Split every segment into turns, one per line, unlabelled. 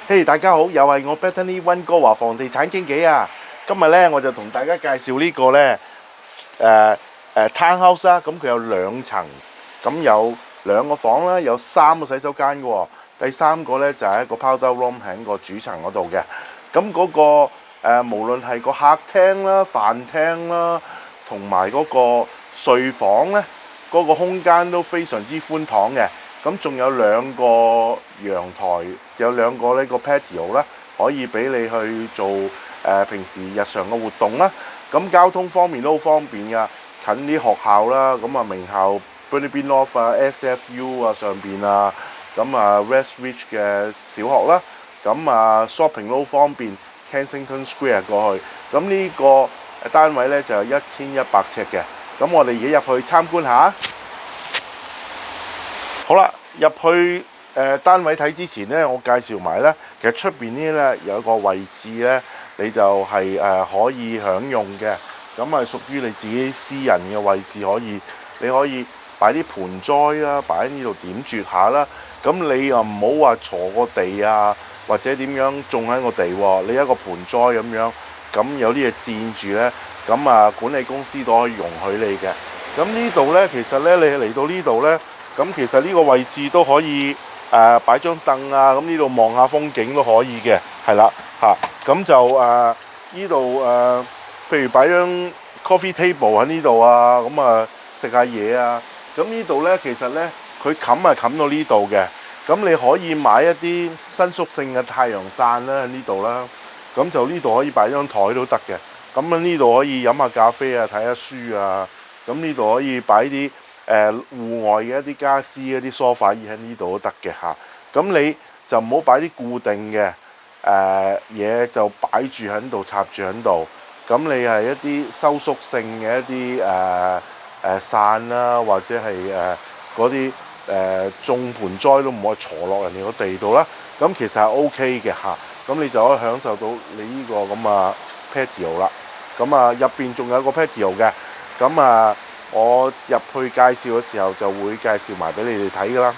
嘿，大家好，又係我 Bethany 溫哥華房地產經紀啊！今日咧我就同大家介紹呢個咧townhouse 啦，咁佢有兩層，咁有兩個房啦，有三個洗手間嘅喎。第三個咧就係一個 powder room 喺個主層嗰度嘅。咁嗰個無論係個客廳啦、飯廳啦，同埋嗰個睡房咧，嗰個空間都非常之寬敞嘅。咁仲有兩個陽台，有兩個呢個 patio 啦，可以俾你去做平時日常嘅活動啦。咁交通方面都好方便㗎，近啲學校啦，咁啊名校 Burnaby North 啊、SFU 啊上邊啊，咁啊 Westridge 嘅小學啦，咁啊 shopping 都好方便 ，Kensington Square 過去。咁呢個單位呢，就有1100尺嘅。咁我哋而家入去參觀下。好啦，入去單位睇之前呢，我介紹埋呢，其實出邊呢咧有一個位置呢，你就係可以享用嘅，咁係屬於你自己私人嘅位置，你可以擺啲盆栽啦，擺喺呢度點綴下啦。咁你又唔好話鋤個地啊，或者點樣種喺個地喎，你一個盆栽咁樣，咁有啲嘢佔住呢，咁啊管理公司都可以容許你嘅。咁呢度呢，其實呢，你嚟到呢度呢。咁其實呢個位置都可以擺張凳啊，咁呢度望下風景都可以嘅，係啦嚇。咁就呢度譬如擺張 coffee table 喺呢度啊，咁啊食下嘢啊。咁呢度呢，其實呢，佢冚到呢度嘅。咁你可以買一啲伸縮性嘅太陽傘啦喺呢度啦。咁就呢度可以擺張台都得嘅。咁啊呢度可以飲下咖啡啊，睇下書啊。咁呢度可以擺啲戶外嘅一啲家私、一啲梳化椅喺呢度都得嘅嚇。咁你就唔好擺啲固定嘅嘢就擺住喺度、插住喺度。咁你係一啲收縮性嘅一啲傘啦，或者係嗰啲種盆栽都唔可以鋤落人哋個地度啦。咁其實係 OK 嘅嚇。咁你就可以享受到你呢個咁啊 patio 啦。咁啊入邊仲有個 patio 嘅。咁啊我入去介紹嘅時候就會介紹埋俾你哋睇㗎啦。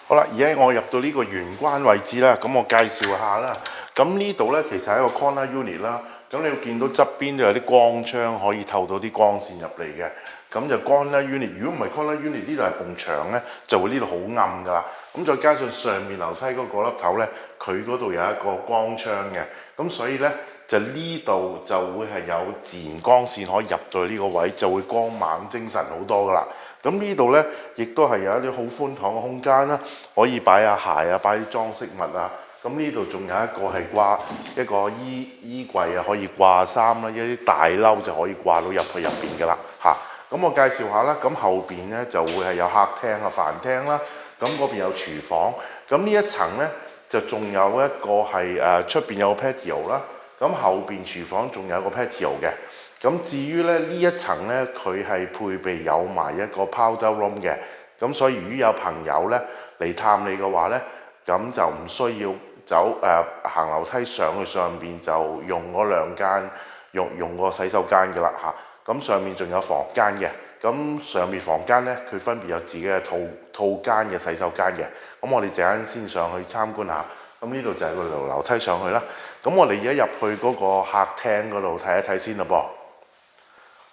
好啦，而家我入到呢個玄關位置啦，咁我介紹下啦。咁呢度呢，其實係一個 corner unit 啦。咁你會見到側邊都有啲光窗可以透到啲光線入嚟嘅。咁就 corner unit， 如果唔係 corner unit， 呢度係埲牆呢，就會呢度好暗㗎啦。咁再加上上面樓梯嗰個粒頭呢，佢嗰度有一個光窗嘅。咁所以呢，就呢度就會係有自然光線可以入到呢個位，就會光猛精神好多㗎啦。咁呢度呢，亦都係有一啲好寬敞嘅空間啦，可以擺下鞋啊，擺啲裝飾物啊。咁呢度仲有一個係掛一個衣櫃啊，可以掛衫啦，一啲大褸就可以掛到入去入邊㗎啦嚇。咁我介紹下啦，咁後邊呢，就會係有客廳啊、飯廳啦，咁嗰邊有廚房。咁呢一層呢，就仲有一個係出邊有個 patio 啦。咁後邊廚房仲有個 patio 嘅。咁至於咧呢一層呢，佢係配備有埋一個 powder room 嘅。咁所以如果有朋友呢嚟探你嘅話呢，咁就唔需要行樓梯上去上邊，就用嗰兩間用個洗手間嘅啦嚇。咁上面仲有房間嘅。咁上面房間呢，佢分別有自己嘅套間嘅洗手間嘅。咁我哋陣間先上去參觀下。咁呢度就係個樓梯上去啦。咁我哋而家入去嗰個客廳嗰度睇一睇先啦噃。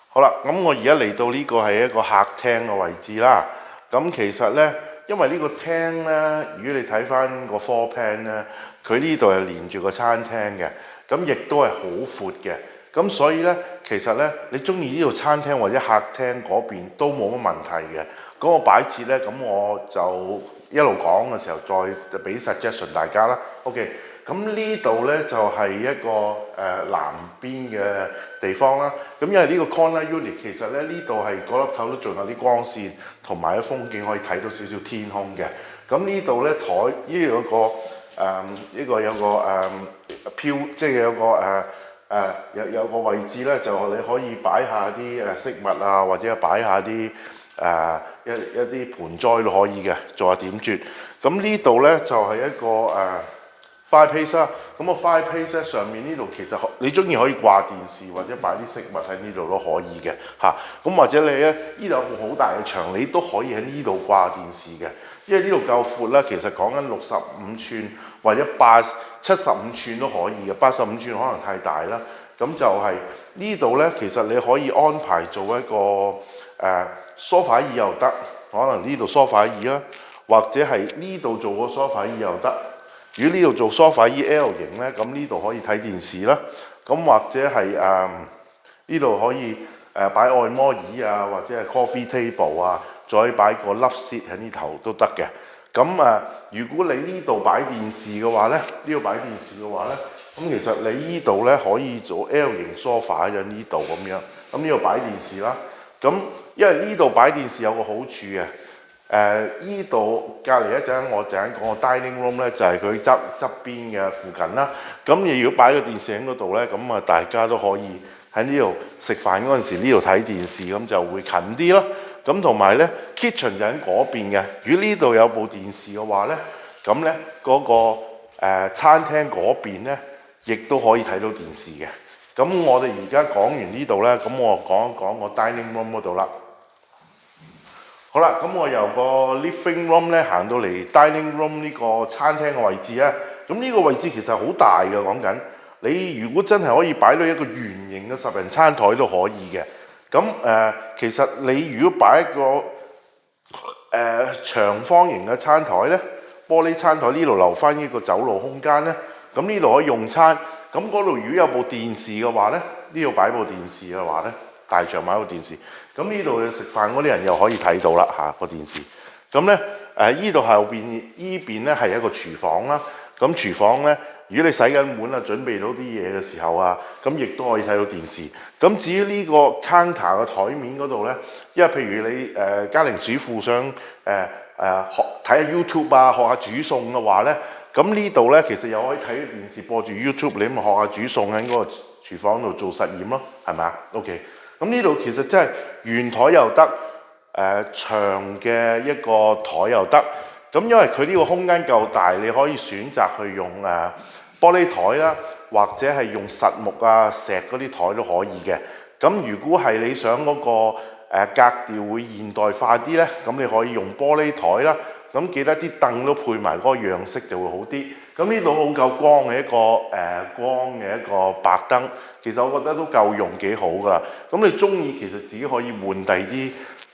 好啦，咁我而家嚟到呢個係一個客廳嘅位置啦。咁其實呢，因為呢個廳呢，如果你睇翻個 floor plan 呢，佢呢度係連住個餐廳嘅，咁亦都係好闊嘅。咁所以呢，其實呢，你中意呢度餐廳或者客廳嗰邊都冇乜問題嘅。嗰個擺設呢，咁我就一路講嘅時候再俾 suggestion 大家啦。OK， 咁呢度呢，就係一個南邊嘅地方啦。咁因為呢個 corner unit 其實咧呢度係嗰粒頭都仲有啲光線，同埋啲風景可以睇到少少天空嘅。咁呢度呢，台呢有個呢個有個即係有個位置呢，就你可以擺下啲飾物啊，或者擺下啲一啲盆栽都可以嘅，做下點綴。咁呢度呢，就係一個fireplace 啦。咁個 fireplace 上面呢度其實你中意可以掛電視或者擺啲飾物喺呢度都可以嘅嚇。咁或者你呢度有個好大嘅牆，你都可以喺呢度掛電視嘅。因為呢度夠闊啦，其實講緊65寸或者75寸都可以嘅，85寸可能太大啦。咁就係呢度呢，其實你可以安排做一個梳化椅又得，可能呢度梳化椅啦，或者係呢度做個梳化椅又得。如果呢度做梳化椅 L 型呢，咁呢度可以睇電視啦。咁或者係呢度可以擺按摩椅啊，或者係 coffee table 啊，再擺個 love seat 喺呢頭都得嘅。咁如果你呢度擺電視嘅話呢，呢度擺電視嘅話呢，咁其實你呢度呢可以做 L 型 sofa 喺呢度咁樣。咁呢度擺電視啦。咁因為呢度擺電視有個好處嘅。依度隔離一陣，我陣講個 dining room 咧，就係佢側邊嘅附近啦。咁你如果擺個電視喺嗰度咧，咁大家都可以喺呢度食飯嗰陣時，呢度睇電視，咁就會近啲咯。咁同埋咧 kitchen 就喺嗰邊嘅。如果呢度有部電視嘅話咧，咁咧嗰個餐廳嗰邊咧，亦都可以睇到電視嘅。咁我哋而家講完呢度咧，咁我講一講個 dining room 嗰度啦。好啦，咁我由個 living room 咧行到嚟 dining room 呢個餐廳嘅位置咧，咁呢個位置其實好大嘅，講緊你如果真係可以擺到一個圓形嘅10人餐台都可以嘅。咁其實你如果擺一個長方形嘅餐台咧，玻璃餐台呢度留翻呢個走路空間咧，咁呢度可以用餐。咁嗰度如果有部電視嘅話咧，呢度擺部電視嘅話咧，大場買部電視，咁呢度食飯嗰啲人又可以睇到啦嚇個電視。咁咧呢度後邊依邊咧係一個廚房啦。咁廚房咧，如果你洗緊碗啊，準備到啲嘢嘅時候啊，咁亦都可以睇到電視。咁至於呢個 counter 嘅台面嗰度咧，因為譬如你家庭主婦想學睇下 YouTube 啊，學下煮餸嘅話咧，咁呢度咧其實又可以睇電視播住 YouTube，你咪學下煮餸喺嗰個廚房度做實驗咯，係咪啊 ？OK。咁呢度其實真係圓台又得，長嘅一個台又得。咁因為佢呢個空間夠大，你可以選擇去用玻璃台啦，或者係用實木啊、石嗰啲台都可以嘅。咁如果係你想嗰個格調會現代化啲呢，咁你可以用玻璃台啦。咁記得啲凳都配埋嗰個樣式就會好啲。咁呢度好夠光嘅一個白燈，其實我覺得都夠用，幾好噶。咁你中意其實自己可以換第啲，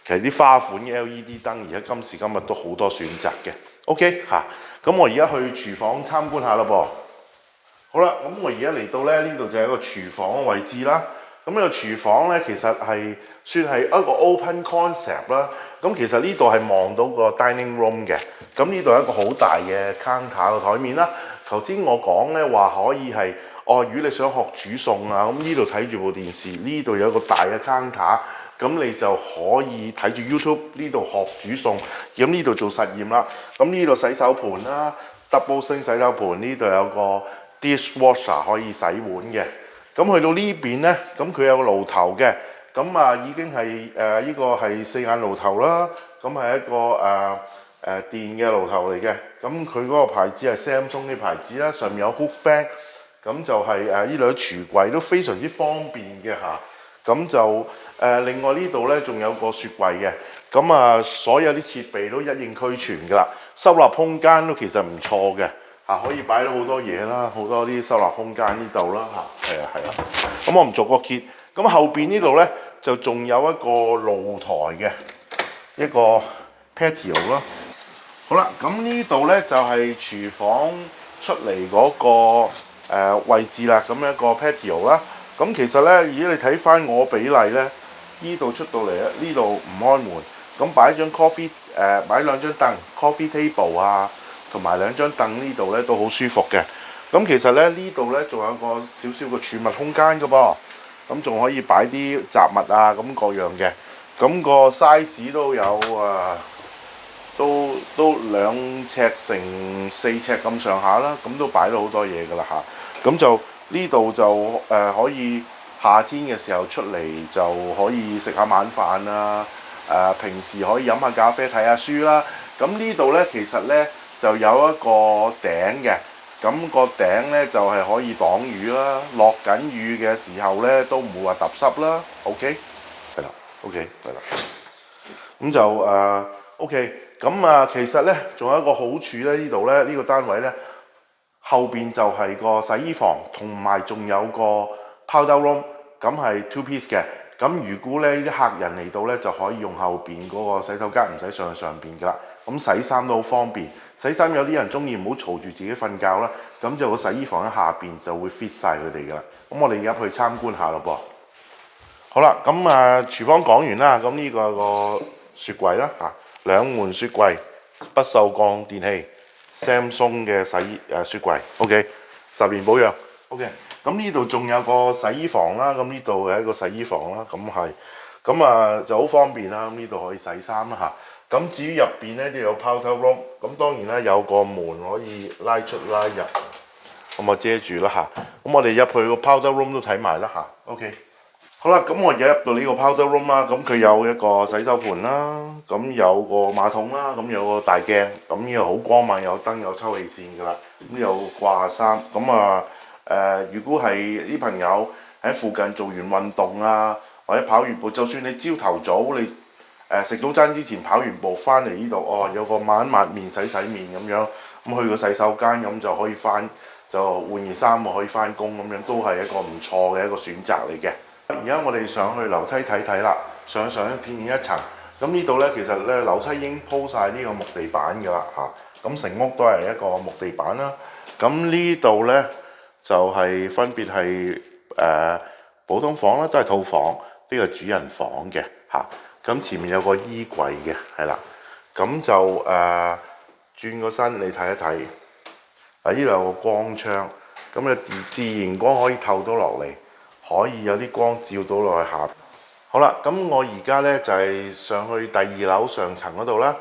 其實啲花款嘅 LED 燈，而家今時今日都好多選擇嘅。OK 嚇，咁我而家去廚房參觀下啦噃。好啦，咁我而家嚟到咧，呢度就係一個廚房嘅位置啦。咁呢個廚房咧，其實係算係一個 open concept 啦。咁其實呢度係望到個 dining room 嘅。咁呢度係一個好大嘅 counter 嘅台面啦。頭先我講咧話可以係，如果你想學煮餸啊，咁呢度睇住部電視，呢度有一個大嘅 counter，咁你就可以睇住 YouTube 呢度學煮餸，咁呢度做實驗啦。咁呢度洗手盤啦 ，double sink 洗手盤，呢度有個 dishwasher 可以洗碗嘅。咁去到呢邊咧，咁佢有個爐頭嘅，咁已經係呢個係4眼爐頭啦，咁係一個電嘅爐頭嚟嘅。咁佢嗰個牌子係 Samsung 啲牌子啦，上面有 hook fan， 咁就係呢度啲櫥櫃都非常之方便嘅嚇。咁就另外呢度咧仲有個雪櫃嘅，咁所有啲設備都一應俱全㗎啦，收納空間都其實唔錯嘅。可以擺到好多嘢啦，好多啲收納空間呢度啦嚇，係啊。咁我唔逐個揭，咁後邊呢度咧就仲有一個露台嘅一個 patio 啦。好啦，咁呢度咧就係廚房出嚟嗰個位置啦，咁一個 patio 啦。咁其實咧，如果你睇翻我比例咧，呢度出到嚟咧，呢度唔開門，咁擺張 coffee 擺兩張凳 coffee table 啊。同埋兩張凳呢度咧都好舒服嘅。咁其實咧呢度咧仲有個少少嘅儲物空間嘅噃，咁仲可以擺啲雜物啊咁各樣嘅。咁個 size 都有都2尺乘4尺咁上下啦，咁都擺到好多嘢㗎啦嚇。咁就呢度就可以夏天嘅時候出嚟就可以食下晚飯啊，平時可以飲下咖啡睇下書啦。咁呢度咧其實咧就有一個頂嘅，咁個頂咧就係可以擋雨啦，落緊雨嘅時候咧都唔會話揼濕啦。OK， 係啦 ，OK， 係啦，咁就OK，咁啊，其實咧仲有一個好處咧，呢度咧呢個單位咧後邊就係個洗衣房，同埋仲有個 powder room，咁係 two piece 嘅。咁如果咧啲客人嚟到咧，就可以用後邊嗰個洗手間，唔使上去上邊噶啦。咁洗衫都好方便。洗衫有啲人中意唔好嘈住自己瞓覺啦，咁就個洗衣房喺下邊就會 fit 晒佢哋噶啦。咁我哋而家去參觀下咯噃。好啦，咁啊廚房講完啦，咁呢個個雪櫃啦嚇，兩門雪櫃，不鏽鋼電器 ，Samsung 嘅雪櫃 ，OK， 10年保養 ，OK。咁呢度仲有個洗衣房啦，咁呢度係一個洗衣房啦，咁啊就好方便啦，咁呢度可以洗衫啦嚇。咁至於入邊咧，都有 powder room， 咁當然啦有個門可以拉出拉入，咁啊遮住啦嚇。咁我哋入去個 powder room 都睇埋啦嚇 ，OK。好啦，咁我而家入到呢個 powder room 啦，咁佢有一個洗手盤啦，咁有個馬桶啦，咁有個大鏡，咁呢個好光猛，有燈有抽氣扇噶啦，咁有掛衫，咁啊如果係啲朋友喺附近做完運動啊，或者跑完步，就算你朝頭早你食早餐之前跑完步翻嚟呢度，哦有個抹一抹面洗面咁樣，咁去個洗手間咁就可以就換件衫可以翻工咁樣，都係一個唔錯嘅一個選擇嚟嘅。而家我哋上去樓梯睇睇啦，上一層。咁呢度咧，其實咧樓梯已經鋪晒呢個木地板㗎啦嚇。咁成屋都係一個木地板啦。咁呢度咧就係分別係普通房啦，都係套房。呢個主人房嘅嚇。咁前面有個衣櫃嘅，係啦。咁就轉個身你睇一睇。呢度有個光窗，咁啊自然光可以透到落嚟。可以有啲光照到落去下。好啦，咁我而家咧就係上去第2樓上層嗰度啦。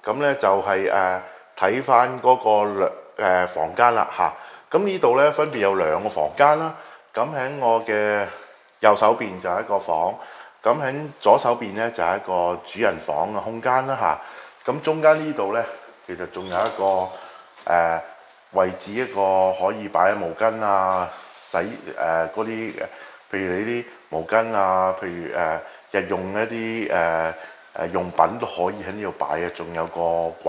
咁咧就係睇翻嗰個房間啦嚇。咁呢度咧分別有2個房間啦。咁喺我嘅右手邊就係一個房，咁喺左手邊咧就係一個主人房嘅空間啦嚇。咁中間呢度咧其實仲有一個位置，一個可以擺毛巾啊、洗嗰啲譬如你啲毛巾啊，譬如日用一啲用品都可以喺呢度擺嘅，仲有個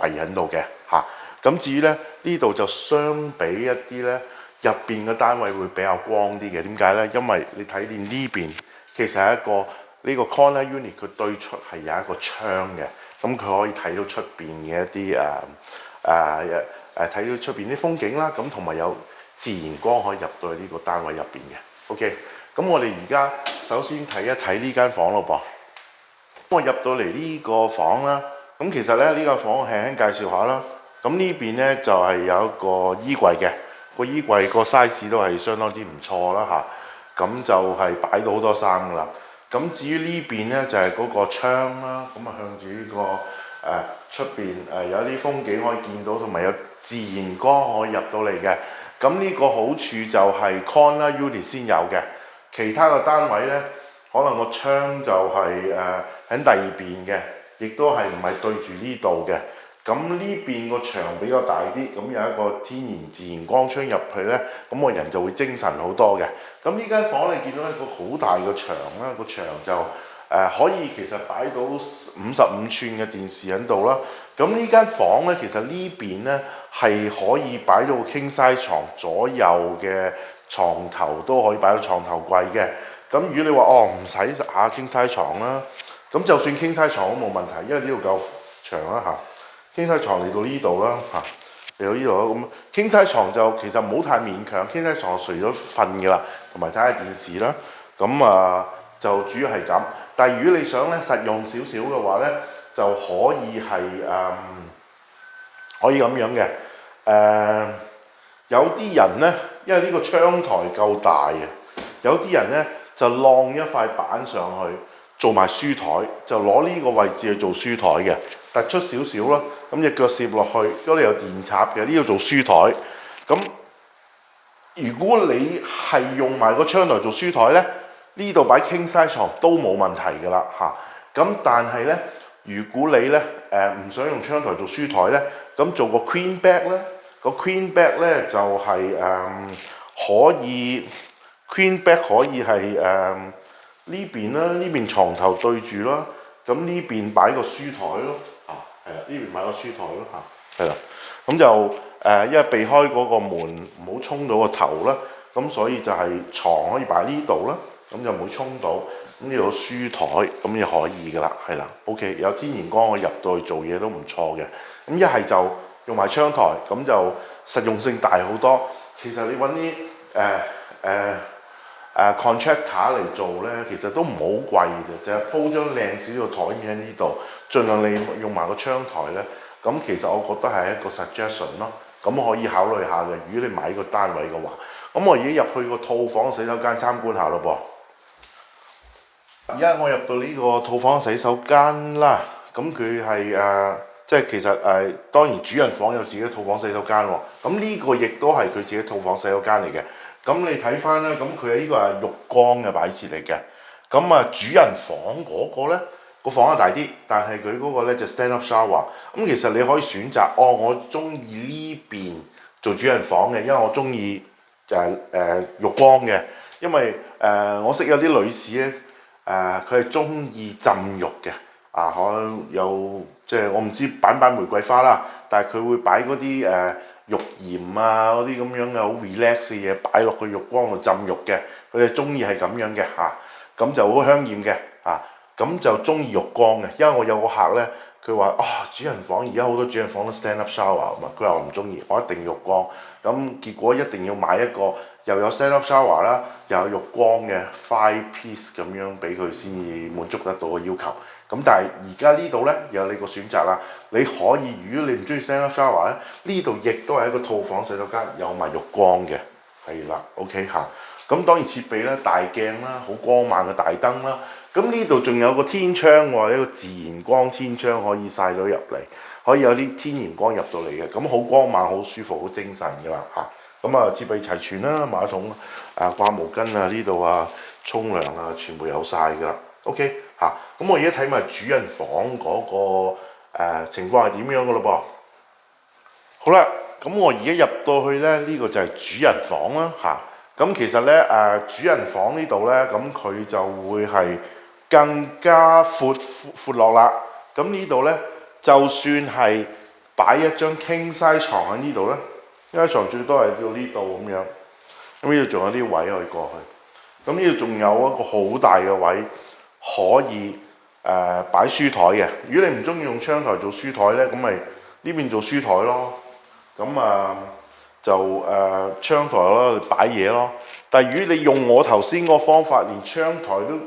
櫃喺度嘅嚇。咁至於咧呢度就相比一啲咧入邊嘅單位會比較光啲嘅，點解咧？因為你睇見呢邊其實係一個呢個 corner unit， 佢對出係有一個窗嘅，咁佢可以睇到出邊嘅一啲睇到出邊啲風景啦，咁同埋有自然光可以入到去呢個單位入邊嘅。OK。咁我哋而家首先睇一睇呢間房咯噃。我入到嚟呢個房啦，咁其實咧呢個房輕輕介紹下啦。咁呢邊咧就係有一個衣櫃嘅，個衣櫃個 size 都係相當之唔錯啦嚇。咁就係擺到好多衫噶啦。咁至於呢邊咧就係嗰個窗啦，咁啊向住呢個出邊有啲風景可以見到，同埋有自然光可以入到嚟嘅。咁呢個好處就係 corner unit 先有嘅。其他嘅單位咧，可能個窗就係喺第2邊嘅，亦都係唔係對住呢度嘅。咁呢邊個牆比較大啲，咁有一個天然自然光窗入去咧，咁個人就會精神好多嘅。咁呢間房你見到一個好大嘅牆啦，個牆就可以其實擺到55寸嘅電視喺度啦。咁呢間房咧，其實呢邊咧係可以擺到個 king size 床，左右嘅床頭都可以擺到床頭櫃嘅。咁如果你話唔使下傾西床啦，咁就算傾西床都冇問題，因為呢度夠長啦嚇。傾西床嚟到呢度啦嚇，嚟到呢度啦。咁傾西床就其實唔好太勉強，傾西床睡咗瞓嘅啦，同埋睇下電視啦。咁就主要係咁。但係如果你想咧實用少少嘅話咧，就可以係可以咁樣嘅。有啲人咧，因為呢個窗台夠大嘅，有啲人咧就晾一塊板上去做埋書台，就攞呢個位置去做書台嘅，突出少少啦。咁隻腳攝落去，嗰度有電插嘅，呢度做書台。咁如果你係用埋個窗台做書台咧，呢度擺 king size 床都冇問題㗎啦嚇。咁但係咧，如果你咧唔想用窗台做書台咧，咁做個 queen bed 咧。個 queen bed 咧就係可以 queen bed 可以係呢邊啦，呢邊床頭對住啦，咁呢邊擺個書台咯，係啦，呢邊買個書台咯嚇，係啦，咁就因為避開嗰個門唔好衝到個頭啦，咁所以就係床可以擺呢度啦，咁就唔會衝到，咁呢度書台咁就可以噶啦，係啦，OK， 有天然光我入到去做嘢都唔錯嘅，咁一係就用埋窗台，咁就實用性大好多。其實你揾啲contractor 嚟做咧，其實都唔好貴嘅，就係鋪張靚少少嘅台面喺呢度，盡量你用埋個窗台咧。咁其實我覺得係一個 suggestion 咯，咁可以考慮下嘅。如果你買個單位嘅話，咁我而家入去個套房洗手間參觀下咯噃。而家我入到呢個套房洗手間啦，咁佢係即係其實當然主人房有自己套房洗手間喎，咁呢個亦都係佢自己套房洗手間嚟嘅。咁你睇翻咧，咁佢呢個係浴缸嘅擺設嚟嘅。咁主人房嗰個咧，個房係大啲，但係佢嗰個咧就 stand up shower。咁其實你可以選擇，我中意呢邊做主人房嘅，因為我中意就係浴缸嘅。因為我識有啲女士咧，佢係中意浸浴嘅。可能有即係我唔知擺唔擺玫瑰花啦，但係佢會擺嗰啲浴鹽啊嗰啲咁樣嘅好 relax 嘅嘢擺落去浴缸度浸浴嘅，佢哋中意係咁樣嘅咁就好香豔嘅咁就中意浴缸嘅，因為我有個客咧，佢話主人房而家好多主人房都 stand up shower 啊嘛，佢話我唔中意，我一定浴缸，咁結果一定要買一個又有 stand up shower 啦，又有浴缸嘅 five piece 咁樣俾佢先至滿足得到個要求。咁但係而家呢度咧有你個選擇啦，你可以如果你唔中意 stand up shower 咧，呢度亦都係一個套房洗手間，有埋浴缸嘅，係啦 ，OK 咁當然設備咧大鏡啦，好光猛嘅大燈啦，咁呢度仲有個天窗喎，一個自然光天窗可以曬到入嚟，可以有啲天然光入到嚟嘅，咁好光猛、好舒服、好精神㗎啦咁設備齊全啦，馬桶掛毛巾呢度沖涼全部有晒㗎啦 ，OK 咁我而家睇埋主人房嗰個情況係點樣嘅咯噃。好啦，咁我而家入到去咧，呢個就係主人房啦咁其實咧主人房呢度咧，咁佢就會係更加闊落啦。咁呢度咧，就算係擺一張 king size 床喺呢度咧，因為床最多係到呢度咁樣。咁呢度仲有啲位可以過去。咁呢度仲有一個好大嘅位可以擺書台嘅。如果你唔中意用窗台做書台咧，咁咪呢邊做書台咯。咁就窗台咯，擺嘢咯。但係如果你用我頭先個方法，連窗台都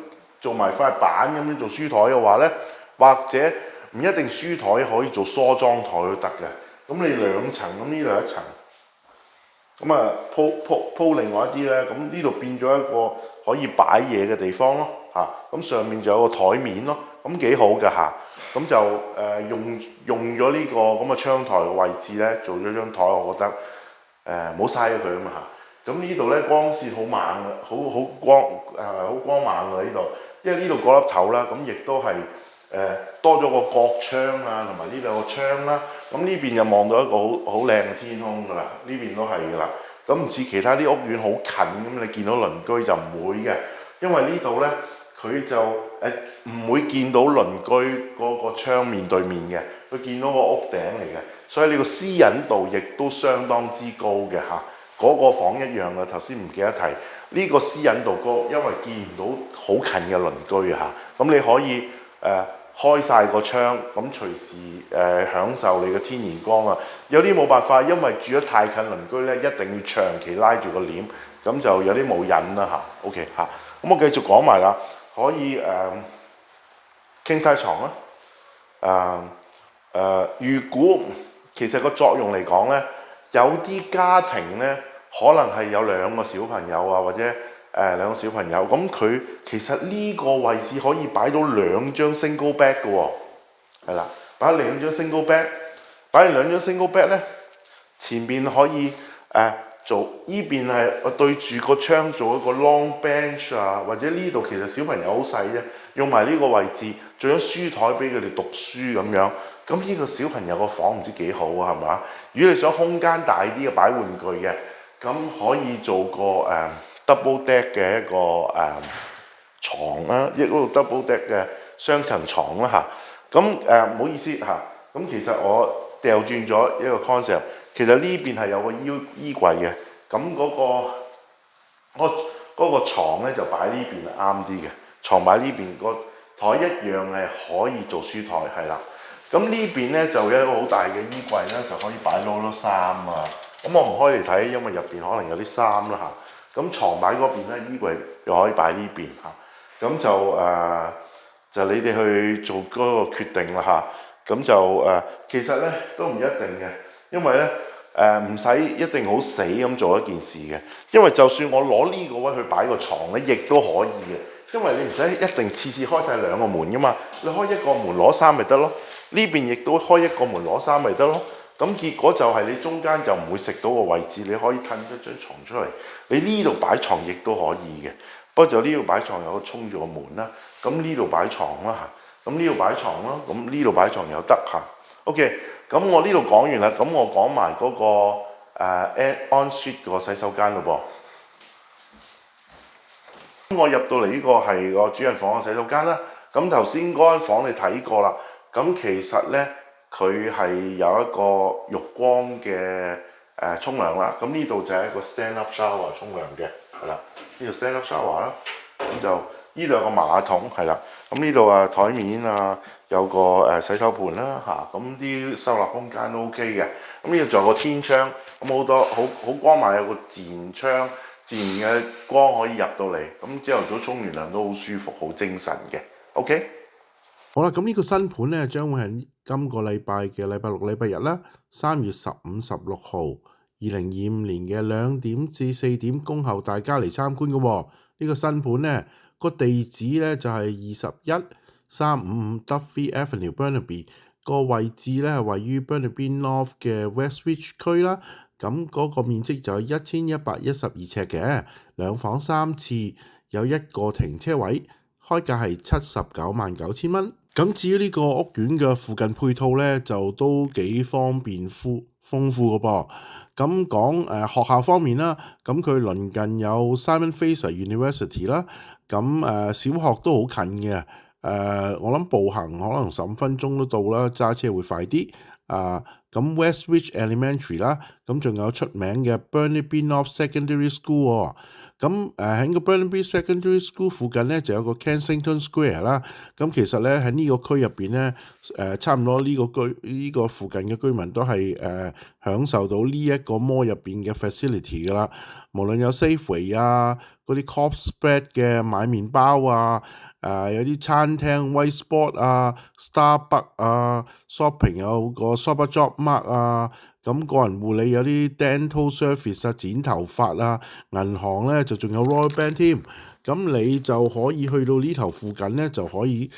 做埋塊板咁樣做書台嘅話咧，或者唔一定書台可以做梳妝台都得嘅。咁你兩層，咁呢度一層，咁鋪另外一啲咧，咁呢度變咗一個可以擺嘢嘅地方咯咁上面就有個台面咯，咁幾好嘅咁就用咗呢個咁嘅窗台嘅位置咧，做咗張台，我覺得唔好嘥咗佢啊嘛咁呢度咧光線好猛嘅，好光猛嘅呢度，因為呢度嗰粒頭啦，咁亦都係多咗個角窗同埋呢兩個窗啦。咁呢邊就望到一個好靚嘅天空㗎啦，呢邊都係㗎啦。咁唔似其他啲屋苑好近咁，你見到鄰居就唔會嘅，因為呢度咧佢就唔會見到鄰居嗰個窗面對面嘅，佢見到個屋頂嚟嘅，所以呢個私隱度亦都相當之高嘅嗰個房一樣嘅，頭先唔記得提呢個私隱度高，因為見唔到好近嘅鄰居咁你可以開晒個窗，咁隨時享受你嘅天然光有啲冇辦法，因為住得太近鄰居咧，一定要長期拉住個簾，咁就有啲冇癮啦OK 咁我繼續講埋啦，可以傾晒床啦如果其實個作用嚟講咧，有啲家庭咧可能係有兩個小朋友或者兩個小朋友，咁佢其實呢個位置可以擺到兩張 single bed 嘅喎，係啦，擺兩張 single bed， 擺完兩張 single bed 咧，前邊可以做依邊係對住個窗做一個 long bench 或者呢度其實小朋友好細啫，用埋呢個位置做咗書台俾佢哋讀書咁樣，咁呢個小朋友個房唔知幾好係嘛？如果你想空間大啲嘅擺玩具嘅，咁可以做個double deck 嘅一個床啦，一個 double deck 嘅雙層床啦咁唔好意思咁其實我掉轉咗一個 concept，其實呢邊係有個衣櫃嘅，咁嗰個牀咧就擺呢邊係啱啲嘅，床擺呢邊，個台一樣係可以做書台，係啦。咁呢邊咧就有一個好大嘅衣櫃咧，就可以擺好多衫啊。咁我唔開嚟睇，因為入邊可能有啲衫啦嚇。咁床擺嗰邊咧，衣櫃又可以擺呢邊嚇。咁就你哋去做嗰個決定啦嚇。咁就其實咧都唔一定嘅，因為咧唔使一定好死咁做一件事嘅。因為就算我攞呢個位去擺個床咧，亦都可以嘅。因為你唔使一定次次開晒兩個門噶嘛，你開一個門攞衫咪得咯。呢邊亦都開一個門攞衫咪得咯。咁結果就係你中間就唔會食到個位置，你可以褪咗張床出嚟。你呢度擺床亦都可以嘅，不過就呢度擺床有個衝住個門啦。咁呢度擺床啦嚇，咁呢度擺床咯，咁呢度擺床又得嚇。OK， 咁我呢度講完啦，咁我講埋嗰個ensuite個洗手間咯噃。咁我入到嚟呢個係個主人房嘅洗手間啦。咁頭先嗰間房你睇過啦。咁其實咧佢係有一個浴缸嘅沖涼啦。咁呢度就係一個 stand up shower 沖涼嘅，係啦。呢度 stand up shower 啦。咁就呢度有個馬桶，係啦。咁呢度台面有個洗手盤啦嚇。咁啲收納空間都 OK 嘅。咁呢度仲有個天窗，咁好多好光猛，有個自然窗。自然嘅光可以入到嚟，咁朝頭早沖完涼都好舒服，好精神嘅。OK，
好啦，咁呢個新盤咧將會係今個禮拜嘅禮拜六、禮拜日啦，3月15、16號，2025年嘅2點至4點恭候大家嚟參觀嘅喎。呢個新盤咧個地址咧就係21355 Duffy Avenue Burnaby， 個位置咧係位於 Burnaby North 嘅 Westridge 區啦。咁嗰個面積就係1112尺嘅，2房3廁，有1個停車位，開價係799000蚊。咁至於呢個屋苑嘅附近配套呢，就都幾方便豐富嘅噃。咁講學校方面啦，咁佢鄰近有 Simon Fraser University 啦，咁小學都好近嘅。我諗步行可能15分鐘都到啦，揸車會快啲。咁 Westridge Elementary 啦，咁仲有出名嘅 Burnaby North Secondary School 喎。咁喺個 Burnaby Secondary School 附近咧就有個 Kensington Square 啦。咁其實咧喺呢個區入邊咧，差唔多呢個附近嘅居民都係享受到呢一個 mall 入邊嘅 facility 噶啦。無論有 Safeway 嗰啲 Coop Spread 嘅買麵包有啲餐廳 White Spot Starbucks shopping 有個 Shopper Job Mart 咁個人護理有啲 dental service 剪頭髮銀行咧就仲有 Royal Bank 添。咁你就可以去到呢頭附近咧，就可以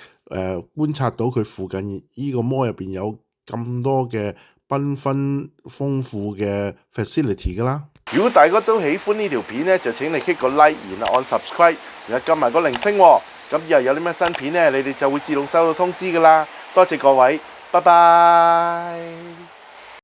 觀察到佢附近呢個 mall 入邊有咁多嘅繽紛豐富嘅 facility 噶啦。
如果大家都喜歡呢條片咧，就請你 click 個 like， 然後按 subscribe， 然後撳埋個鈴聲喎。咁以後有啲咩新片咧，你哋就會自動收到通知噶啦。多謝各位，拜拜。